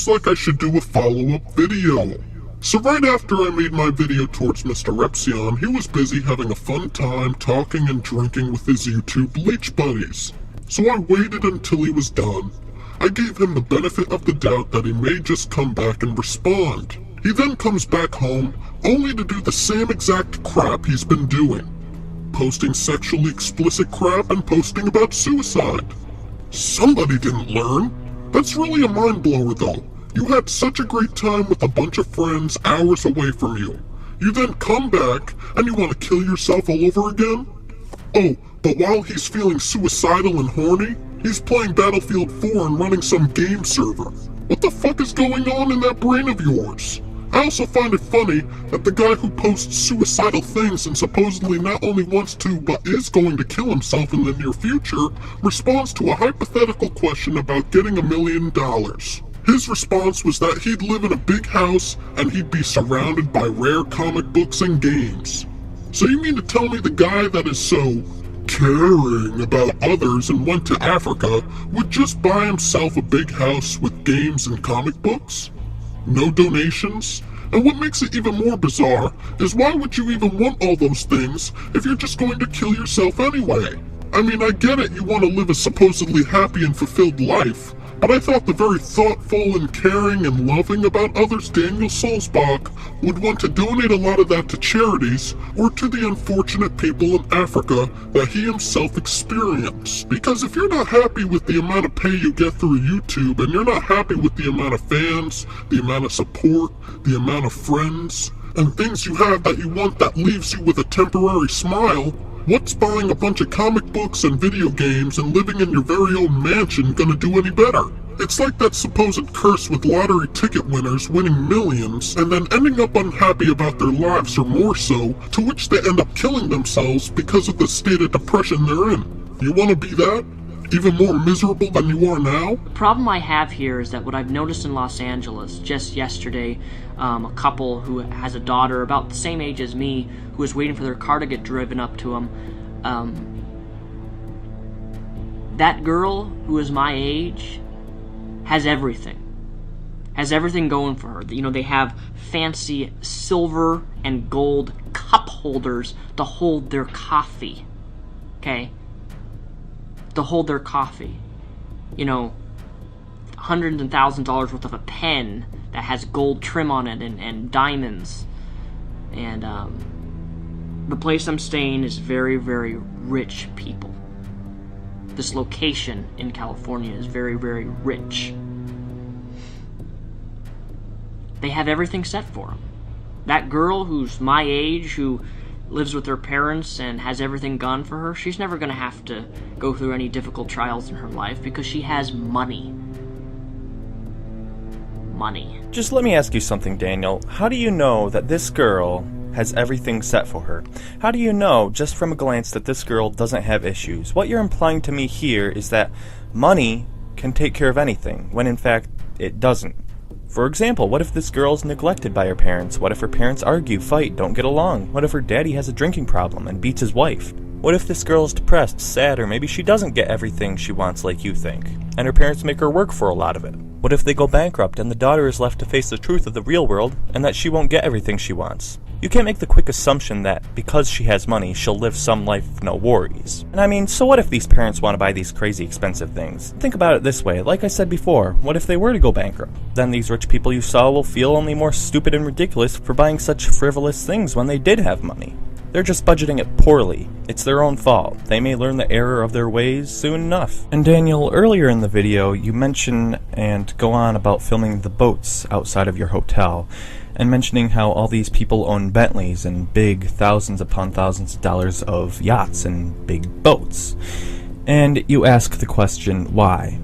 looks like I should do a follow-up video. So right after I made my video towards Mr.Repzion, he was busy having a fun time talking and drinking with his YouTube leech buddies. So I waited until he was done. I gave him the benefit of the doubt that he may just come back and respond. He then comes back home, only to do the same exact crap he's been doing. Posting sexually explicit crap and posting about suicide. Somebody didn't learn. That's really a mind blower though. You had such a great time with a bunch of friends hours away from you. You then come back and you want to kill yourself all over again? Oh, but while he's feeling suicidal and horny, he's playing Battlefield 4 and running some game server. What the fuck is going on in that brain of yours? I also find it funny that the guy who posts suicidal things and supposedly not only wants to but is going to kill himself in the near future responds to a hypothetical question about getting $1 million. His response was that he'd live in a big house and he'd be surrounded by rare comic books and games. So you mean to tell me the guy that is so caring about others and went to Africa would just buy himself a big house with games and comic books? No donations? And what makes it even more bizarre is why would you even want all those things if you're just going to kill yourself anyway? I mean, I get it, you want to live a supposedly happy and fulfilled life, but I thought the very thoughtful and caring and loving about others Daniel Sulzbach would want to donate a lot of that to charities or to the unfortunate people in Africa that he himself experienced. Because if you're not happy with the amount of pay you get through YouTube, and you're not happy with the amount of fans, the amount of support, the amount of friends, and things you have that you want that leaves you with a temporary smile, what's buying a bunch of comic books and video games and living in your very own mansion gonna do any better? It's like that supposed curse with lottery ticket winners winning millions and then ending up unhappy about their lives or more so, to which they end up killing themselves because of the state of depression they're in. You wanna be that? Even more miserable than you are now? The problem I have here is that what I've noticed in Los Angeles just yesterday, a couple who has a daughter about the same age as me who is waiting for their car to get driven up to them. That girl who is my age has everything. Has everything going for her. You know, they have fancy silver and gold cup holders to hold their coffee. Okay? To hold their coffee. You know, hundreds and thousands of dollars worth of a pen that has gold trim on it and diamonds. And the place I'm staying is very, very rich people. This location in California is very, very rich. They have everything set for them. That girl who's my age, who lives with her parents and has everything gone for her, she's never going to have to go through any difficult trials in her life because she has money. Money. Just let me ask you something, Daniel. How do you know that this girl has everything set for her? How do you know, just from a glance, that this girl doesn't have issues? What you're implying to me here is that money can take care of anything, when in fact it doesn't. For example, what if this girl's neglected by her parents? What if her parents argue, fight, don't get along? What if her daddy has a drinking problem and beats his wife? What if this girl is depressed, sad, or maybe she doesn't get everything she wants like you think, and her parents make her work for a lot of it? What if they go bankrupt and the daughter is left to face the truth of the real world and that she won't get everything she wants? You can't make the quick assumption that because she has money, she'll live some life with no worries. And I mean, so what if these parents want to buy these crazy expensive things? Think about it this way, like I said before, what if they were to go bankrupt? Then these rich people you saw will feel only more stupid and ridiculous for buying such frivolous things when they did have money. They're just budgeting it poorly. It's their own fault. They may learn the error of their ways soon enough. And Daniel, earlier in the video, you mention and go on about filming the boats outside of your hotel, and mentioning how all these people own Bentleys and big thousands upon thousands of dollars of yachts and big boats. And you ask the question, why?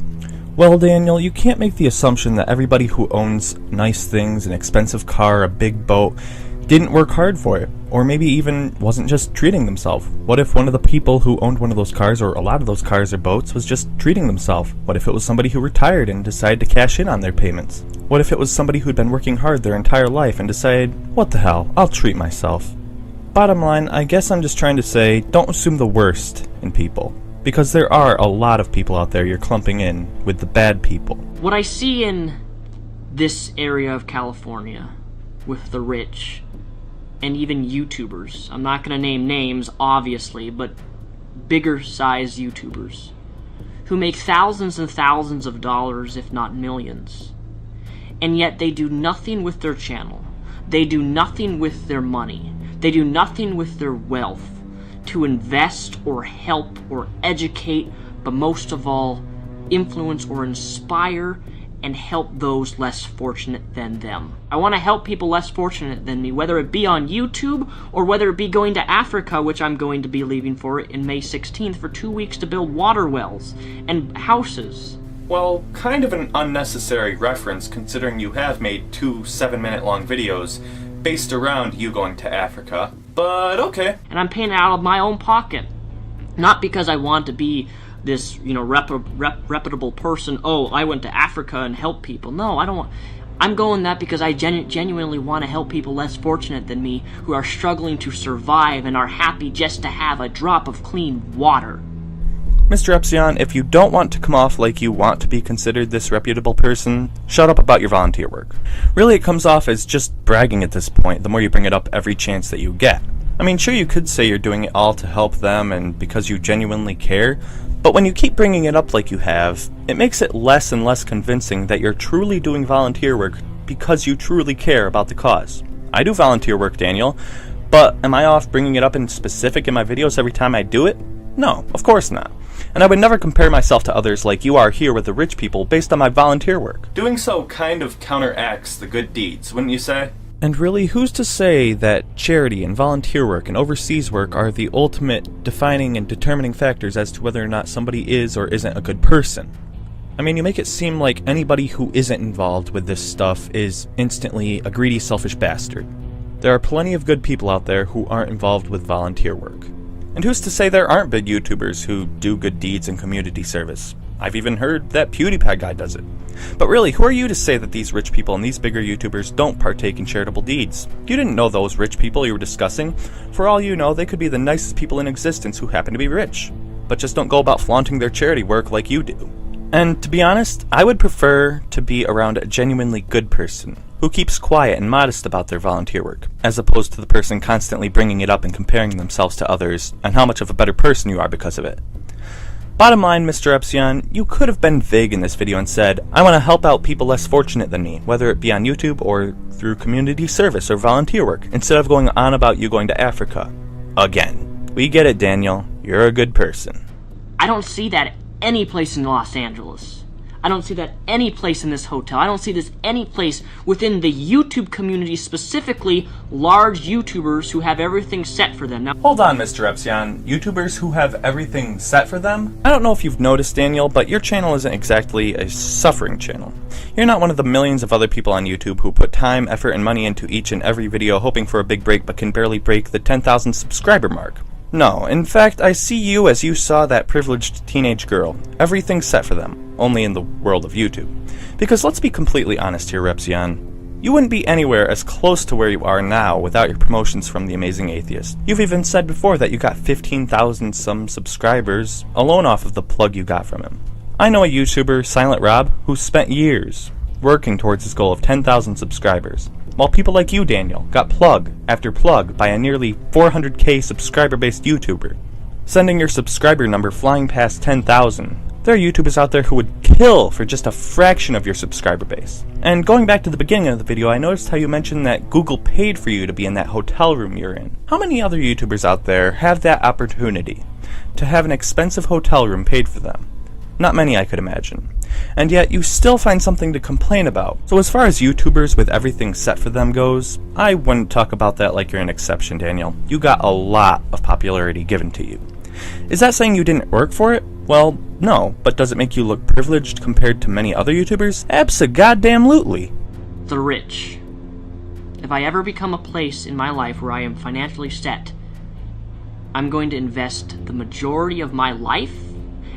Well, Daniel, you can't make the assumption that everybody who owns nice things, an expensive car, a big boat, didn't work hard for it, or maybe even wasn't just treating themselves. What if one of the people who owned one of those cars, or a lot of those cars or boats, was just treating themselves? What if it was somebody who retired and decided to cash in on their payments? What if it was somebody who'd been working hard their entire life and decided, what the hell, I'll treat myself? Bottom line, I guess I'm just trying to say, don't assume the worst in people, because there are a lot of people out there you're clumping in with the bad people. What I see in this area of California with the rich and even YouTubers. I'm not going to name names, obviously, but bigger size YouTubers who make thousands and thousands of dollars, if not millions. And yet they do nothing with their channel. They do nothing with their money. They do nothing with their wealth to invest or help or educate, but most of all, influence or inspire and help those less fortunate than them. I want to help people less fortunate than me, whether it be on YouTube or whether it be going to Africa, which I'm going to be leaving for in May 16th for 2 weeks to build water wells and houses. Well, kind of an unnecessary reference considering you have made 2 7-minute long videos based around you going to Africa, but okay. And I'm paying it out of my own pocket. Not because I want to be this, reputable person. Oh, I went to Africa and helped people. No, I don't. I'm going that because I genuinely want to help people less fortunate than me who are struggling to survive and are happy just to have a drop of clean water. Mr. Repzion, if you don't want to come off like you want to be considered this reputable person, shut up about your volunteer work. Really, it comes off as just bragging at this point, the more you bring it up every chance that you get. I mean, sure, you could say you're doing it all to help them and because you genuinely care, but when you keep bringing it up like you have, it makes it less and less convincing that you're truly doing volunteer work because you truly care about the cause. I do volunteer work, Daniel, but am I off bringing it up in specific in my videos every time I do it? No, of course not. And I would never compare myself to others like you are here with the rich people based on my volunteer work. Doing so kind of counteracts the good deeds, wouldn't you say? And really, who's to say that charity and volunteer work and overseas work are the ultimate defining and determining factors as to whether or not somebody is or isn't a good person? I mean, you make it seem like anybody who isn't involved with this stuff is instantly a greedy, selfish bastard. There are plenty of good people out there who aren't involved with volunteer work. And who's to say there aren't big YouTubers who do good deeds and community service? I've even heard that PewDiePie guy does it. But really, who are you to say that these rich people and these bigger YouTubers don't partake in charitable deeds? You didn't know those rich people you were discussing. For all you know, they could be the nicest people in existence who happen to be rich, but just don't go about flaunting their charity work like you do. And to be honest, I would prefer to be around a genuinely good person who keeps quiet and modest about their volunteer work, as opposed to the person constantly bringing it up and comparing themselves to others and how much of a better person you are because of it. Bottom line, Mr. Repzion, you could have been vague in this video and said, I want to help out people less fortunate than me, whether it be on YouTube or through community service or volunteer work, instead of going on about you going to Africa. Again. We get it, Daniel. You're a good person. I don't see that any place in Los Angeles. I don't see that any place in this hotel. I don't see this any place within the YouTube community, specifically large YouTubers who have everything set for them. Now, hold on, Mr. Repzion. YouTubers who have everything set for them? I don't know if you've noticed, Daniel, but your channel isn't exactly a suffering channel. You're not one of the millions of other people on YouTube who put time, effort, and money into each and every video hoping for a big break but can barely break the 10,000 subscriber mark. No, in fact, I see you as you saw that privileged teenage girl. Everything's set for them, only in the world of YouTube. Because let's be completely honest here, Repzion. You wouldn't be anywhere as close to where you are now without your promotions from The Amazing Atheist. You've even said before that you got 15,000 some subscribers alone off of the plug you got from him. I know a YouTuber, Silent Rob, who spent years working towards his goal of 10,000 subscribers. While people like you, Daniel, got plug after plug by a nearly 400k subscriber-based YouTuber, sending your subscriber number flying past 10,000. There are YouTubers out there who would kill for just a fraction of your subscriber base. And going back to the beginning of the video, I noticed how you mentioned that Google paid for you to be in that hotel room you're in. How many other YouTubers out there have that opportunity to have an expensive hotel room paid for them? Not many, I could imagine. And yet, you still find something to complain about. So as far as YouTubers with everything set for them goes, I wouldn't talk about that like you're an exception, Daniel. You got a lot of popularity given to you. Is that saying you didn't work for it? Well, no, but does it make you look privileged compared to many other YouTubers? Abso-goddamn-lutely. The rich. If I ever become a place in my life where I am financially set, I'm going to invest the majority of my life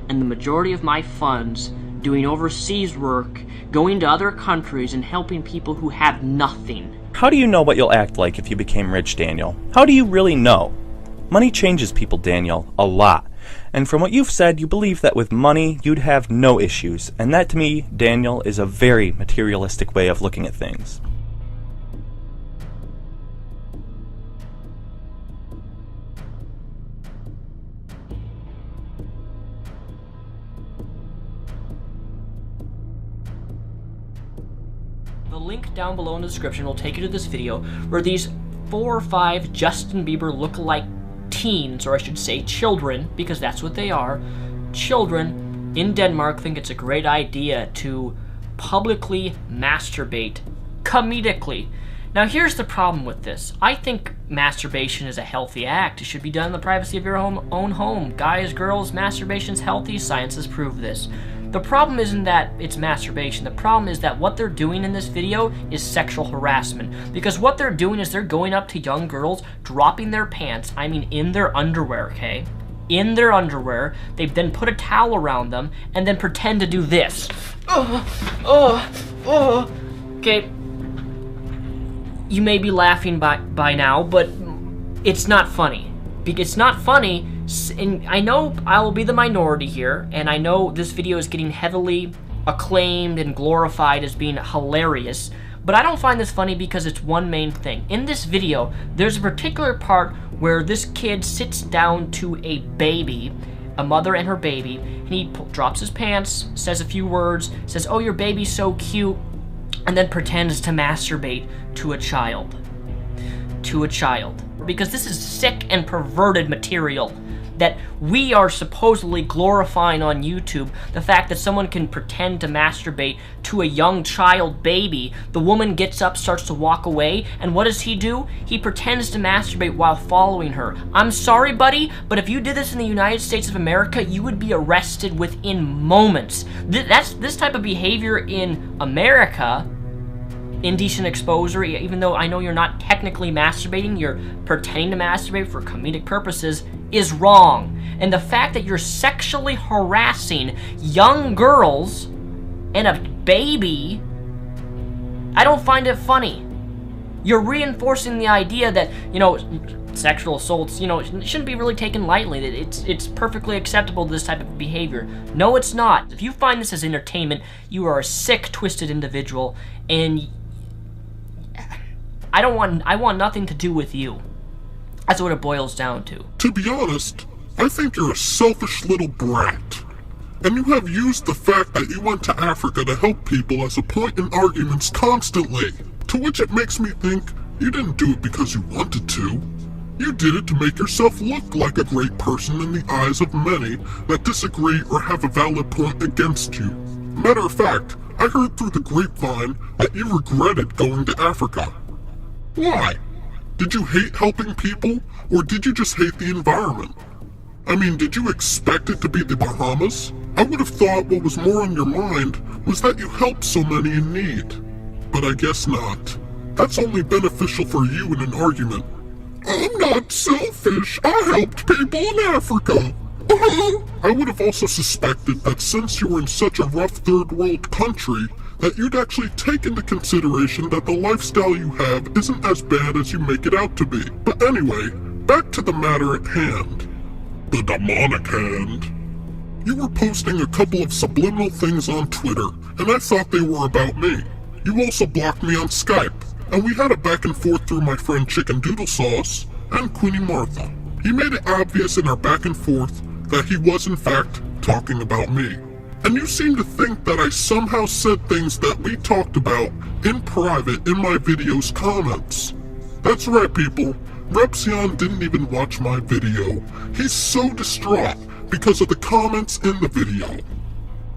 and the majority of my funds doing overseas work, going to other countries, and helping people who have nothing. How do you know what you'll act like if you became rich, Daniel? How do you really know? Money changes people, Daniel, a lot. And from what you've said, you believe that with money, you'd have no issues. And that, to me, Daniel, is a very materialistic way of looking at things. The link down below in the description will take you to this video where these 4 or 5 Justin Bieber look-alike teens, or I should say children, because that's what they are, children in Denmark think it's a great idea to publicly masturbate comedically. Now here's the problem with this. I think masturbation is a healthy act. It should be done in the privacy of your own home. Guys, girls, masturbation's healthy. Science has proved this. The problem isn't that it's masturbation. The problem is that what they're doing in this video is sexual harassment. Because what they're doing is they're going up to young girls, dropping their pants, I mean in their underwear, okay? In their underwear. They then put a towel around them and then pretend to do this. Okay. You may be laughing by now, but it's not funny. It's not funny. And I know I will be the minority here, and I know this video is getting heavily acclaimed and glorified as being hilarious, but I don't find this funny because it's one main thing. In this video, there's a particular part where this kid sits down to a baby, a mother and her baby, and he drops his pants, says a few words, says, "Oh, your baby's so cute," and then pretends to masturbate to a child. To a child. Because this is sick and perverted material that we are supposedly glorifying on YouTube. The fact that someone can pretend to masturbate to a young child baby, the woman gets up, starts to walk away, and what does he do? He pretends to masturbate while following her. I'm sorry, buddy, but if you did this in the United States of America, you would be arrested within moments. This type of behavior in America, indecent exposure, even though I know you're not technically masturbating, you're pretending to masturbate for comedic purposes, is wrong. And the fact that you're sexually harassing young girls and a baby, I don't find it funny. You're reinforcing the idea that, sexual assaults, shouldn't be really taken lightly. It's perfectly acceptable, this type of behavior. No, it's not. If you find this as entertainment, you are a sick, twisted individual, and I want nothing to do with you. That's what it boils down to. To be honest, I think you're a selfish little brat. And you have used the fact that you went to Africa to help people as a point in arguments constantly. To which it makes me think you didn't do it because you wanted to. You did it to make yourself look like a great person in the eyes of many that disagree or have a valid point against you. Matter of fact, I heard through the grapevine that you regretted going to Africa. Why? Did you hate helping people, or did you just hate the environment? I mean, did you expect it to be the Bahamas? I would have thought what was more on your mind was that you helped so many in need. But I guess not. That's only beneficial for you in an argument. I'm not selfish. I helped people in Africa. I would have also suspected that since you were in such a rough third world country, that you'd actually take into consideration that the lifestyle you have isn't as bad as you make it out to be. But anyway, back to the matter at hand. The demonic hand. You were posting a couple of subliminal things on Twitter, and I thought they were about me. You also blocked me on Skype, and we had a back and forth through my friend Chicken Doodle Sauce and Queenie Martha. He made it obvious in our back and forth that he was in fact talking about me. And you seem to think that I somehow said things that we talked about in private in my video's comments. That's right, people. Repzion didn't even watch my video. He's so distraught because of the comments in the video,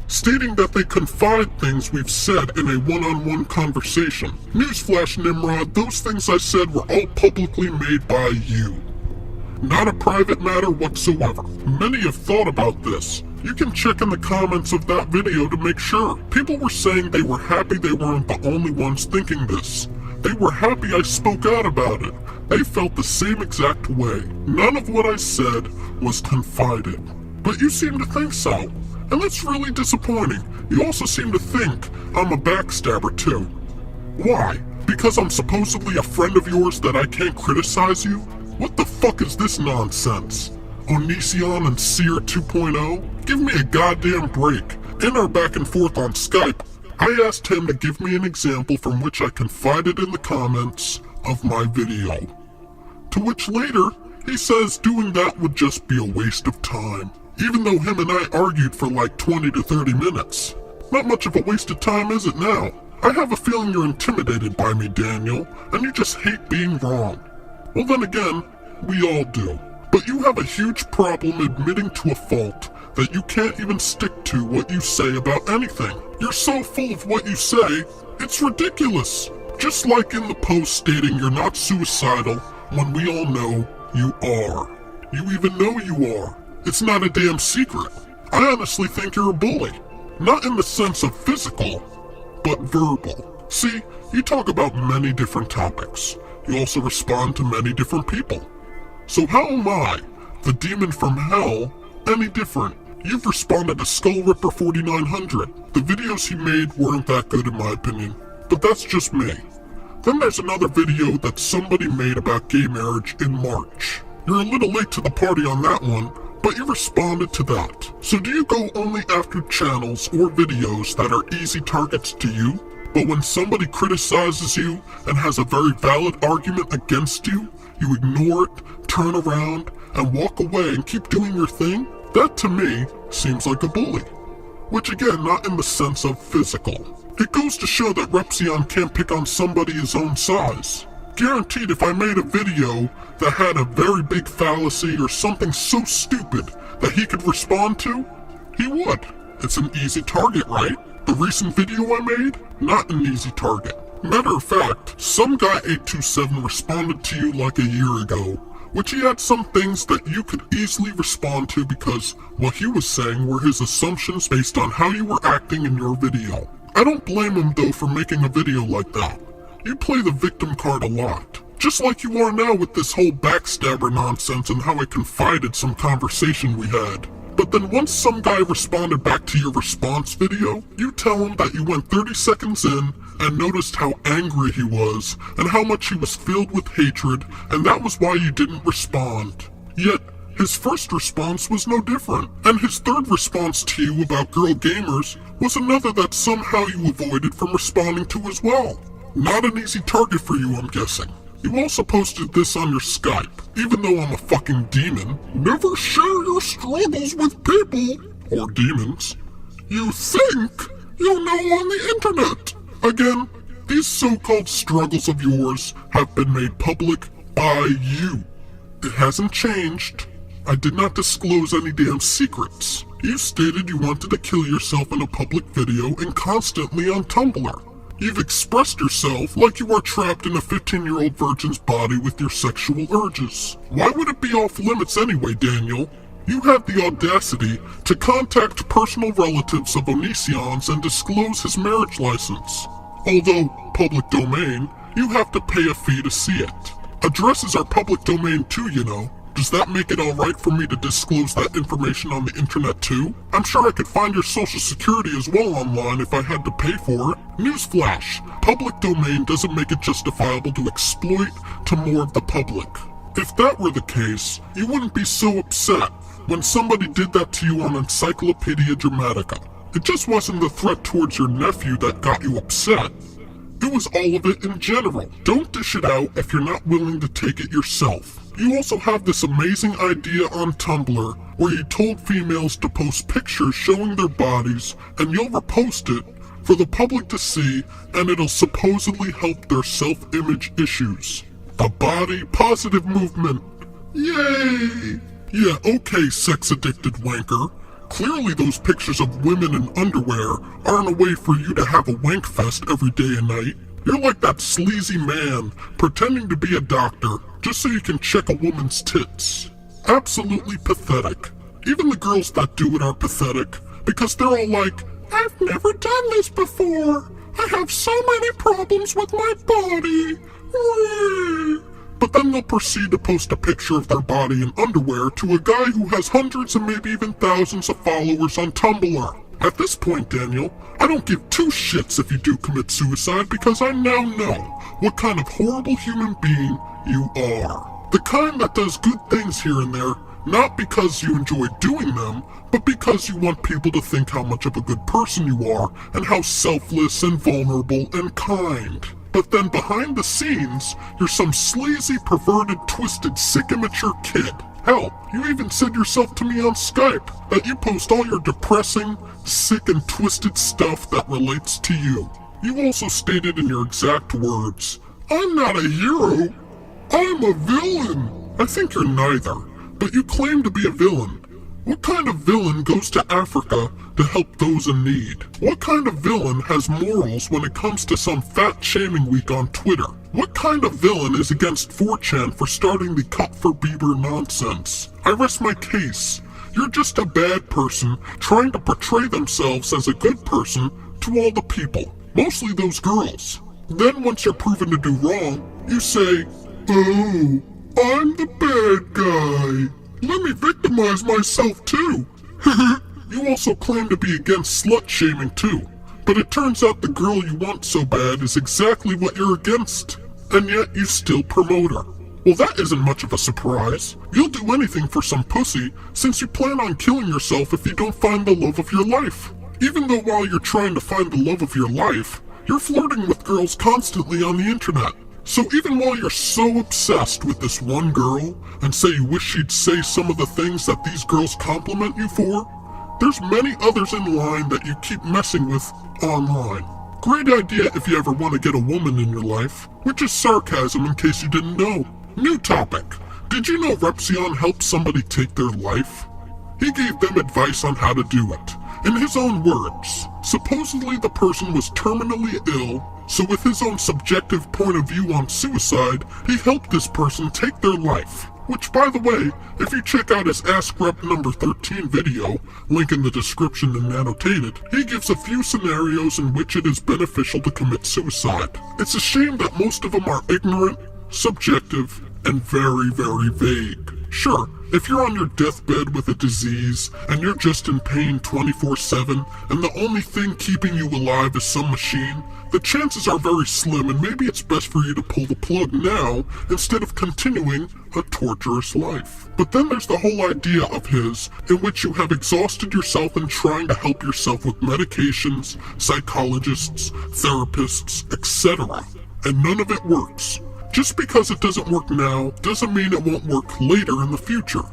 stating that they confide things we've said in a one-on-one conversation. Newsflash, Nimrod, those things I said were all publicly made by you. Not a private matter whatsoever. Many have thought about this. You can check in the comments of that video to make sure. People were saying they were happy they weren't the only ones thinking this. They were happy I spoke out about it. They felt the same exact way. None of what I said was confided. But you seem to think so. And that's really disappointing. You also seem to think I'm a backstabber too. Why? Because I'm supposedly a friend of yours that I can't criticize you? What the fuck is this nonsense? Onision and Seer 2.0? Give me a goddamn break. In our back and forth on Skype, I asked him to give me an example from which I confided in the comments of my video. To which later, he says doing that would just be a waste of time. Even though him and I argued for like 20 to 30 minutes. Not much of a waste of time, is it now? I have a feeling you're intimidated by me, Daniel, and you just hate being wrong. Well then again, we all do. But you have a huge problem admitting to a fault that you can't even stick to what you say about anything. You're so full of what you say, it's ridiculous. Just like in the post stating you're not suicidal when we all know you are. You even know you are. It's not a damn secret. I honestly think you're a bully. Not in the sense of physical, but verbal. See, you talk about many different topics. You also respond to many different people. So how am I, the demon from hell, any different? You've responded to Skull Ripper 4900. The videos he made weren't that good in my opinion, but that's just me. Then there's another video that somebody made about gay marriage in March. You're a little late to the party on that one, but you responded to that. So do you go only after channels or videos that are easy targets to you? But when somebody criticizes you and has a very valid argument against you, you ignore it, turn around, and walk away and keep doing your thing? That to me seems like a bully. Which again, not in the sense of physical. It goes to show that Repzion can't pick on somebody his own size. Guaranteed if I made a video that had a very big fallacy or something so stupid that he could respond to, he would. It's an easy target, right? The recent video I made? Not an easy target. Matter of fact, some guy 827 responded to you like a year ago, which he had some things that you could easily respond to because what he was saying were his assumptions based on how you were acting in your video. I don't blame him though for making a video like that. You play the victim card a lot. Just like you are now with this whole backstabber nonsense and how I confided some conversation we had. But then once some guy responded back to your response video, you tell him that you went 30 seconds in and noticed how angry he was and how much he was filled with hatred, and that was why you didn't respond. Yet, his first response was no different, and his third response to you about girl gamers was another that somehow you avoided from responding to as well. Not an easy target for you, I'm guessing. You also posted this on your Skype, even though I'm a fucking demon. Never share your struggles with people, or demons, you think you know on the internet. Again, these so-called struggles of yours have been made public by you. It hasn't changed. I did not disclose any damn secrets. You stated you wanted to kill yourself in a public video and constantly on Tumblr. You've expressed yourself like you are trapped in a 15-year-old virgin's body with your sexual urges. Why would it be off limits anyway, Daniel? You have the audacity to contact personal relatives of Onision's and disclose his marriage license. Although public domain, you have to pay a fee to see it. Addresses are public domain too, you know. Does that make it alright for me to disclose that information on the internet too? I'm sure I could find your social security as well online if I had to pay for it. Newsflash, public domain doesn't make it justifiable to exploit to more of the public. If that were the case, you wouldn't be so upset when somebody did that to you on Encyclopedia Dramatica. It just wasn't the threat towards your nephew that got you upset. It was all of it in general. Don't dish it out if you're not willing to take it yourself. You also have this amazing idea on Tumblr where you told females to post pictures showing their bodies and you'll repost it for the public to see and it'll supposedly help their self-image issues. The body positive movement. Yay! Yeah, okay, sex-addicted wanker. Clearly those pictures of women in underwear aren't a way for you to have a wank fest every day and night. You're like that sleazy man pretending to be a doctor just so you can check a woman's tits. Absolutely pathetic. Even the girls that do it are pathetic because they're all like, I've never done this before. I have so many problems with my body. But then they'll proceed to post a picture of their body in underwear to a guy who has hundreds and maybe even thousands of followers on Tumblr. At this point, Daniel, I don't give two shits if you do commit suicide because I now know what kind of horrible human being you are. The kind that does good things here and there not because you enjoy doing them, but because you want people to think how much of a good person you are, and how selfless and vulnerable and kind. But then behind the scenes, you're some sleazy, perverted, twisted, sick, immature kid. Hell, you even said yourself to me on Skype that you post all your depressing, sick, and twisted stuff that relates to you. You also stated in your exact words, "I'm not a hero, I'm a villain." I think you're neither, but you claim to be a villain. What kind of villain goes to Africa to help those in need? What kind of villain has morals when it comes to some fat-shaming week on Twitter? What kind of villain is against 4chan for starting the Cut for Bieber nonsense? I rest my case. You're just a bad person trying to portray themselves as a good person to all the people, mostly those girls. Then once you're proven to do wrong, you say, "Oh, I'm the bad guy. Let me victimize myself too." You also claim to be against slut-shaming too, but it turns out the girl you want so bad is exactly what you're against, and yet you still promote her. Well, that isn't much of a surprise. You'll do anything for some pussy, since you plan on killing yourself if you don't find the love of your life. Even though while you're trying to find the love of your life, you're flirting with girls constantly on the internet. So even while you're so obsessed with this one girl, and say you wish she'd say some of the things that these girls compliment you for, there's many others in line that you keep messing with online. Great idea if you ever want to get a woman in your life, which is sarcasm in case you didn't know. New topic. Did you know Repzion helped somebody take their life? He gave them advice on how to do it. In his own words, supposedly the person was terminally ill, so with his own subjective point of view on suicide, he helped this person take their life. Which, by the way, if you check out his Ask Rep number 13 video, link in the description and annotated, he gives a few scenarios in which it is beneficial to commit suicide. It's a shame that most of them are ignorant, subjective, and very, very vague. Sure, if you're on your deathbed with a disease, and you're just in pain 24/7, and the only thing keeping you alive is some machine, the chances are very slim, and maybe it's best for you to pull the plug now, instead of continuing a torturous life. But then there's the whole idea of his, in which you have exhausted yourself in trying to help yourself with medications, psychologists, therapists, etc., and none of it works. Just because it doesn't work now, doesn't mean it won't work later in the future.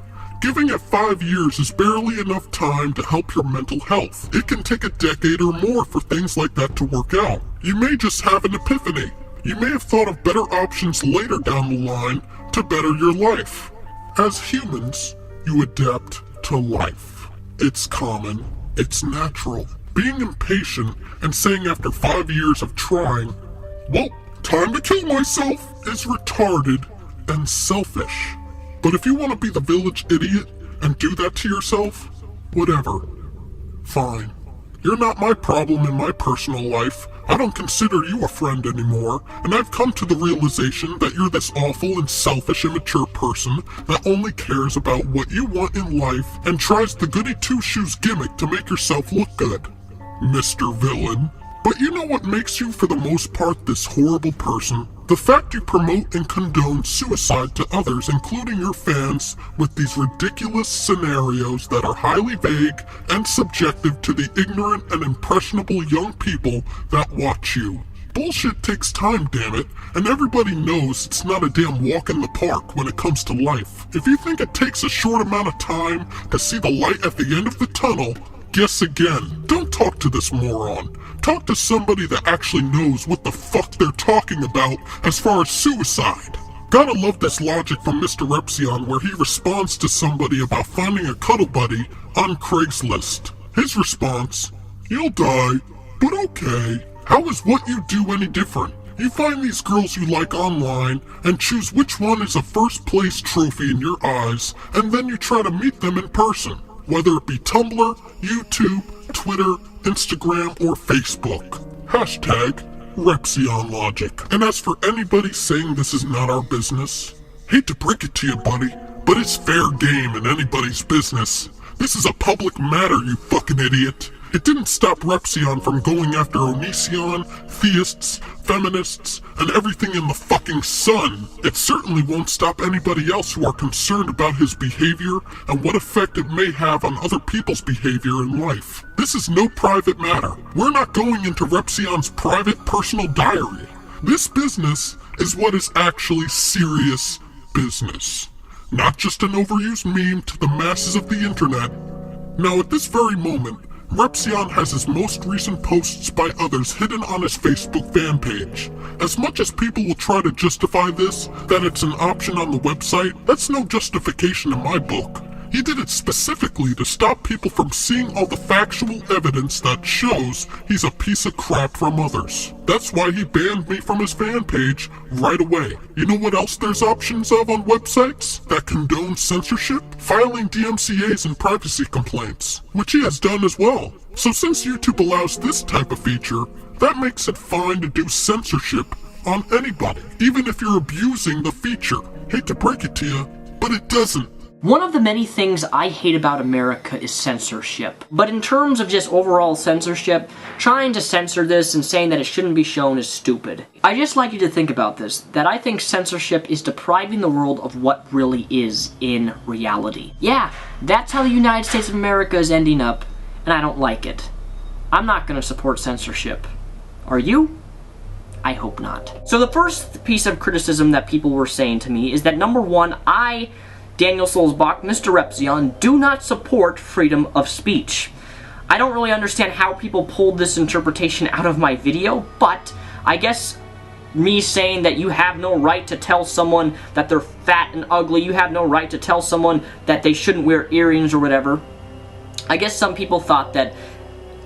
Giving it 5 years is barely enough time to help your mental health. It can take a decade or more for things like that to work out. You may just have an epiphany. You may have thought of better options later down the line to better your life. As humans, you adapt to life. It's common, it's natural. Being impatient and saying after 5 years of trying, "Well, time to kill myself," is retarded and selfish. But if you want to be the village idiot and do that to yourself, whatever. Fine. You're not my problem in my personal life. I don't consider you a friend anymore, and I've come to the realization that you're this awful and selfish, immature person that only cares about what you want in life and tries the goody two-shoes gimmick to make yourself look good. Mr. Villain. But you know what makes you, for the most part, this horrible person? The fact you promote and condone suicide to others, including your fans, with these ridiculous scenarios that are highly vague and subjective to the ignorant and impressionable young people that watch you. Bullshit takes time, damn it, and everybody knows it's not a damn walk in the park when it comes to life. If you think it takes a short amount of time to see the light at the end of the tunnel, guess again. Don't talk to this moron. Talk to somebody that actually knows what the fuck they're talking about as far as suicide. Gotta love this logic from Mr. Repzion where he responds to somebody about finding a cuddle buddy on Craigslist. His response, "You'll die, but okay." How is what you do any different? You find these girls you like online and choose which one is a first place trophy in your eyes, and then you try to meet them in person. Whether it be Tumblr, YouTube, Twitter, Instagram, or Facebook. Hashtag Repzion logic. And as for anybody saying this is not our business, hate to break it to you, buddy, but it's fair game in anybody's business. This is a public matter, you fucking idiot. It didn't stop Repzion from going after Onision, theists, feminists, and everything in the fucking sun. It certainly won't stop anybody else who are concerned about his behavior and what effect it may have on other people's behavior in life. This is no private matter. We're not going into Repzion's private personal diary. This business is what is actually serious business. Not just an overused meme to the masses of the internet. Now at this very moment, Repzion has his most recent posts by others hidden on his Facebook fan page. As much as people will try to justify this, that it's an option on the website, that's no justification in my book. He did it specifically to stop people from seeing all the factual evidence that shows he's a piece of crap from others. That's why he banned me from his fan page right away. You know what else there's options of on websites that condone censorship? Filing DMCAs and privacy complaints, which he has done as well. So since YouTube allows this type of feature, that makes it fine to do censorship on anybody, even if you're abusing the feature. Hate to break it to you, but it doesn't. One of the many things I hate about America is censorship. But in terms of just overall censorship, trying to censor this and saying that it shouldn't be shown is stupid. I just like you to think about this, that I think censorship is depriving the world of what really is in reality. Yeah, that's how the United States of America is ending up, and I don't like it. I'm not going to support censorship. Are you? I hope not. So the first piece of criticism that people were saying to me is that number one, Daniel Soulsbach, mr.repzion, do not support freedom of speech. I don't really understand how people pulled this interpretation out of my video, but I guess me saying that you have no right to tell someone that they're fat and ugly, you have no right to tell someone that they shouldn't wear earrings or whatever, I guess some people thought that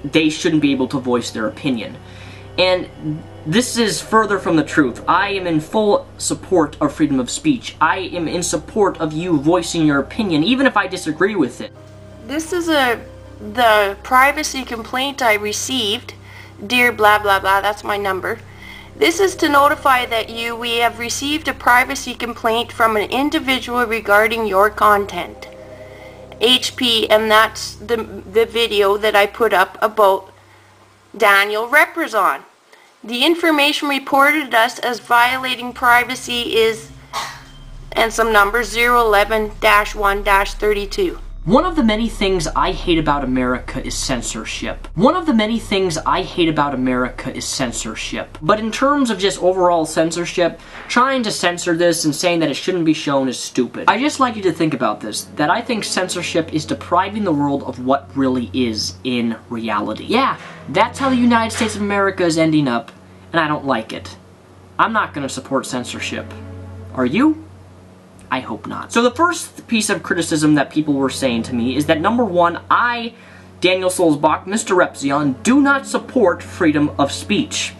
they shouldn't be able to voice their opinion. And this is further from the truth. I am in full support of freedom of speech. I am in support of you voicing your opinion, even if I disagree with it. This is the privacy complaint I received. Dear blah blah blah, that's my number. This is to notify that we have received a privacy complaint from an individual regarding your content. HP, and that's the video that I put up about Daniel Repost. The information reported us as violating privacy is, and some numbers, 011-1-32. One of the many things I hate about America is censorship. One of the many things I hate about America is censorship. But in terms of just overall censorship, trying to censor this and saying that it shouldn't be shown is stupid. I just like you to think about this, that I think censorship is depriving the world of what really is in reality. Yeah, that's how the United States of America is ending up, and I don't like it. I'm not going to support censorship. Are you? I hope not. So the first piece of criticism that people were saying to me is that number one, Daniel Soulsbach, mr.repzion, do not support freedom of speech.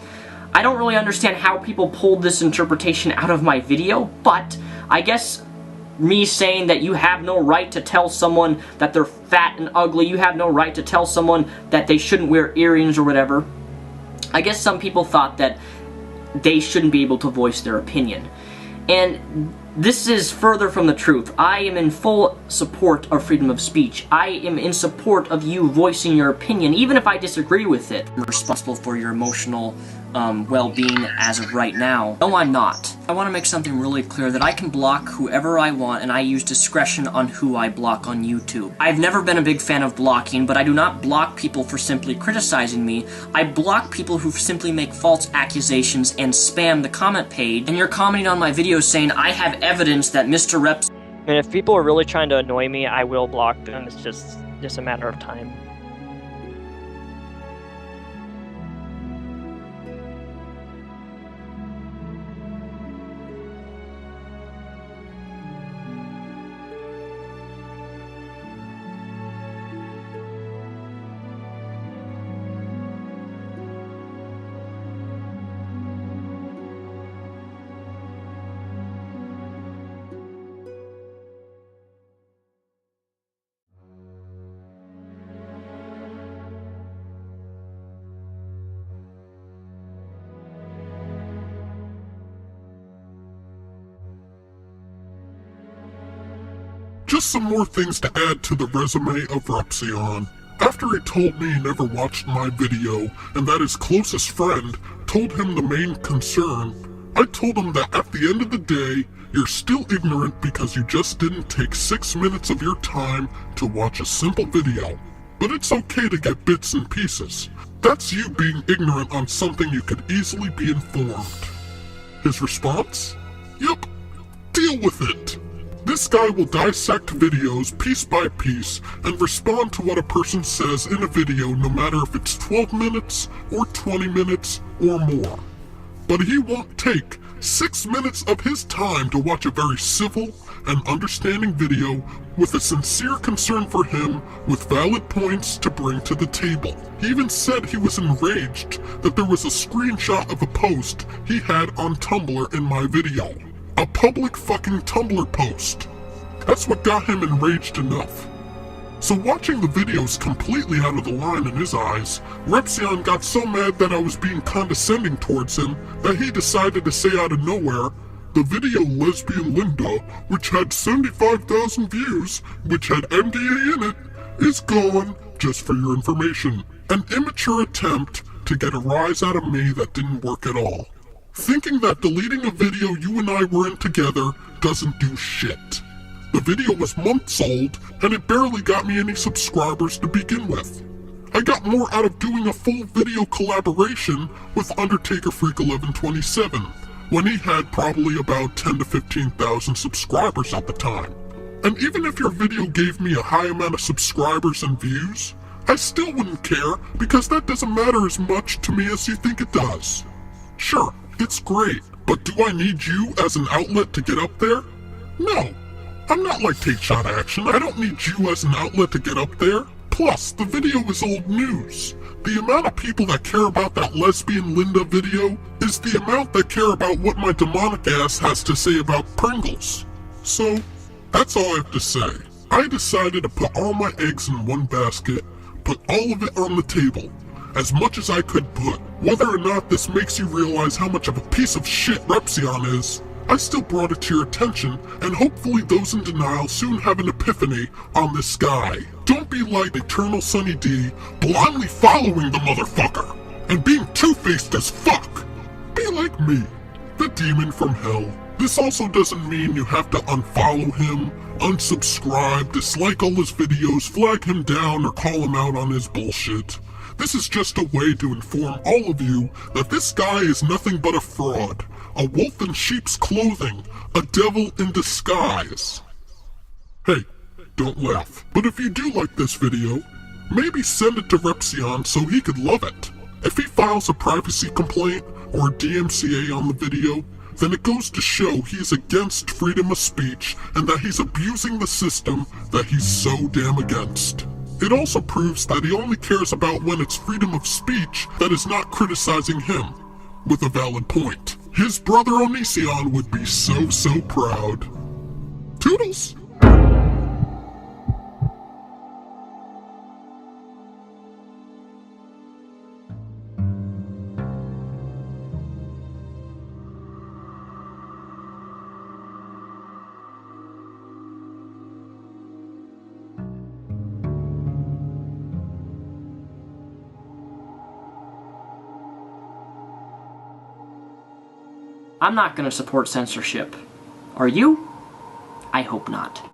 I don't really understand how people pulled this interpretation out of my video, but I guess me saying that you have no right to tell someone that they're fat and ugly, you have no right to tell someone that they shouldn't wear earrings or whatever, I guess some people thought that they shouldn't be able to voice their opinion. And this is further from the truth. I am in full support of freedom of speech. I am in support of you voicing your opinion, even if I disagree with it. I'm responsible for your emotional well-being as of right now. No, I'm not. I want to make something really clear that I can block whoever I want, and I use discretion on who I block on YouTube. I've never been a big fan of blocking, but I do not block people for simply criticizing me. I block people who simply make false accusations and spam the comment page, and you're commenting on my videos saying I have evidence that Mr. Reps. And if people are really trying to annoy me, I will block them. It's just a matter of time. Just some more things to add to the resume of Repzion. After after he told me he never watched my video and that his closest friend told him the main concern, I told him that at the end of the day, you're still ignorant because you just didn't take 6 minutes of your time to watch a simple video. But it's okay to get bits and pieces. That's you being ignorant on something you could easily be informed. His response? Yup, deal with it. This guy will dissect videos piece by piece and respond to what a person says in a video no matter if it's 12 minutes or 20 minutes or more. But he won't take 6 minutes of his time to watch a very civil and understanding video with a sincere concern for him with valid points to bring to the table. He even said he was enraged that there was a screenshot of a post he had on Tumblr in my video. A public fucking Tumblr post. That's what got him enraged enough. So watching the videos completely out of the line in his eyes, Repzion got so mad that I was being condescending towards him that he decided to say out of nowhere, the video Lesbian Linda, which had 75,000 views, which had MDA in it, is gone, just for your information. An immature attempt to get a rise out of me that didn't work at all. Thinking that deleting a video you and I were in together doesn't do shit. The video was months old, and it barely got me any subscribers to begin with. I got more out of doing a full video collaboration with Undertaker Freak 1127, when he had probably about 10 to 15,000 subscribers at the time. And even if your video gave me a high amount of subscribers and views, I still wouldn't care because that doesn't matter as much to me as you think it does. Sure, it's great, but do I need you as an outlet to get up there? No. I'm not like Take Shot Action. I don't need you as an outlet to get up there. Plus, the video is old news. The amount of people that care about that Lesbian Linda video is the amount that care about what my demonic ass has to say about Pringles. So, that's all I have to say. I decided to put all my eggs in one basket, put all of it on the table, as much as I could put. Whether or not this makes you realize how much of a piece of shit Repzion is, I still brought it to your attention, and hopefully those in denial soon have an epiphany on this guy. Don't be like Eternal Sunny D, blindly following the motherfucker, and being two-faced as fuck. Be like me, the demon from hell. This also doesn't mean you have to unfollow him, unsubscribe, dislike all his videos, flag him down, or call him out on his bullshit. This is just a way to inform all of you that this guy is nothing but a fraud. A wolf in sheep's clothing, a devil in disguise. Hey, don't laugh. But if you do like this video, maybe send it to Repzion so he could love it. If he files a privacy complaint or a DMCA on the video, then it goes to show he's against freedom of speech and that he's abusing the system that he's so damn against. It also proves that he only cares about when it's freedom of speech that is not criticizing him, with a valid point. His brother Onision would be so proud. Toodles! I'm not going to support censorship. Are you? I hope not.